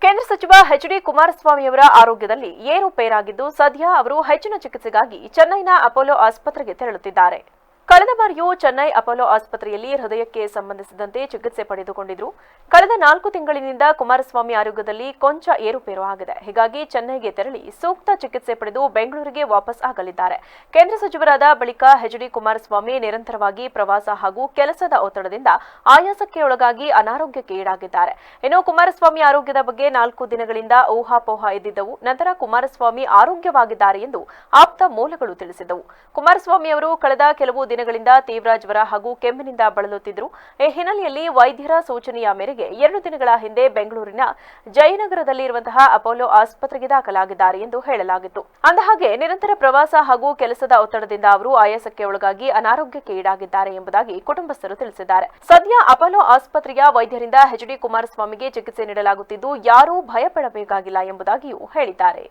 ಕೇಂದ್ರ ಸಚಿವ ಎಚ್.ಡಿ. ಕುಮಾರಸ್ವಾಮಿಯವರ ಆರೋಗ್ಯದಲ್ಲಿ ಏರುಪೇರಾಗಿದ್ದು ಸದ್ಯ ಅವರು ಹೆಚ್ಚಿನ ಚಿಕಿತ್ಸೆಗಾಗಿ ಚೆನ್ನೈನ ಅಪೋಲೋ ಆಸ್ಪತ್ರೆಗೆ ತೆರಳುತ್ತಿದ್ದಾರೆ. ಕಳೆದ ಬಾರಿಯೂ ಚೆನ್ನೈ ಅಪೋಲೋ ಆಸ್ಪತ್ರೆಯಲ್ಲಿ ಹೃದಯಕ್ಕೆ ಸಂಬಂಧಿಸಿದಂತೆ ಚಿಕಿತ್ಸೆ ಪಡೆದುಕೊಂಡಿದ್ರು. ಕಳೆದ 4 ತಿಂಗಳಿನಿಂದ ಕುಮಾರಸ್ವಾಮಿ ಆರೋಗ್ಯದಲ್ಲಿ ಕೊಂಚ ಏರುಪೇರು ಆಗಿದೆ. ಹೀಗಾಗಿ ಚೆನ್ನೈಗೆ ತೆರಳಿ ಸೂಕ್ತ ಚಿಕಿತ್ಸೆ ಪಡೆದು ಬೆಂಗಳೂರಿಗೆ ವಾಪಸ್ ಆಗಲಿದ್ದಾರೆ. ಕೇಂದ್ರ ಸಚಿವರಾದ ಬಳಿಕ ಎಚ್.ಡಿ. ಕುಮಾರಸ್ವಾಮಿ ನಿರಂತರವಾಗಿ ಪ್ರವಾಸ ಹಾಗೂ ಕೆಲಸದ ಒತ್ತಡದಿಂದ ಆಯಾಸಕ್ಕೆ ಒಳಗಾಗಿ ಅನಾರೋಗ್ಯಕ್ಕೆ ಈಡಾಗಿದ್ದಾರೆ. ಇನ್ನು ಕುಮಾರಸ್ವಾಮಿ ಆರೋಗ್ಯದ ಬಗ್ಗೆ 4 ದಿನಗಳಿಂದ ಊಹಾಪೋಹ ಎದ್ದಿದ್ದವು. ನಂತರ ಕುಮಾರಸ್ವಾಮಿ ಆರೋಗ್ಯವಾಗಿದ್ದಾರೆ ಎಂದು ಆಪ್ತ ಮೂಲಗಳು ತಿಳಿಸಿದ್ದವು. ಕುಮಾರಸ್ವಾಮಿ ಅವರು ಕಳೆದ ಕೆಲವು ದಿನಗಳಿಂದ ತೀವ್ರ ಜ್ವರ ಹಾಗೂ ಕೆಮ್ಮಿನಿಂದ ಬಳಲುತ್ತಿದ್ದರು. ಈ ಹಿನ್ನೆಲೆಯಲ್ಲಿ ವೈದ್ಯರ ಸೂಚನೆಯ ಮೇರೆಗೆ 2 ದಿನಗಳ ಹಿಂದೆ ಬೆಂಗಳೂರಿನ ಜಯನಗರದಲ್ಲಿರುವಂತಹ ಅಪೋಲೋ ಆಸ್ಪತ್ರೆಗೆ ದಾಖಲಾಗಿದ್ದಾರೆ ಎಂದು ಹೇಳಲಾಗಿತ್ತು. ಅಂದಹಾಗೆ ನಿರಂತರ ಪ್ರವಾಸ ಹಾಗೂ ಕೆಲಸದ ಒತ್ತಡದಿಂದ ಅವರು ಆಯಾಸಕ್ಕೆ ಒಳಗಾಗಿ ಅನಾರೋಗ್ಯಕ್ಕೆ ಈಡಾಗಿದ್ದಾರೆ ಎಂಬುದಾಗಿ ಕುಟುಂಬಸ್ಥರು ತಿಳಿಸಿದ್ದಾರೆ. ಸದ್ಯ ಅಪೋಲೋ ಆಸ್ಪತ್ರೆಯ ವೈದ್ಯರಿಂದ ಎಚ್.ಡಿ. ಕುಮಾರಸ್ವಾಮಿಗೆ ಚಿಕಿತ್ಸೆ ನೀಡಲಾಗುತ್ತಿದ್ದು ಯಾರೂ ಭಯಪಡಬೇಕಾಗಿಲ್ಲ ಎಂಬುದಾಗಿಯೂ ಹೇಳಿದ್ದಾರೆ.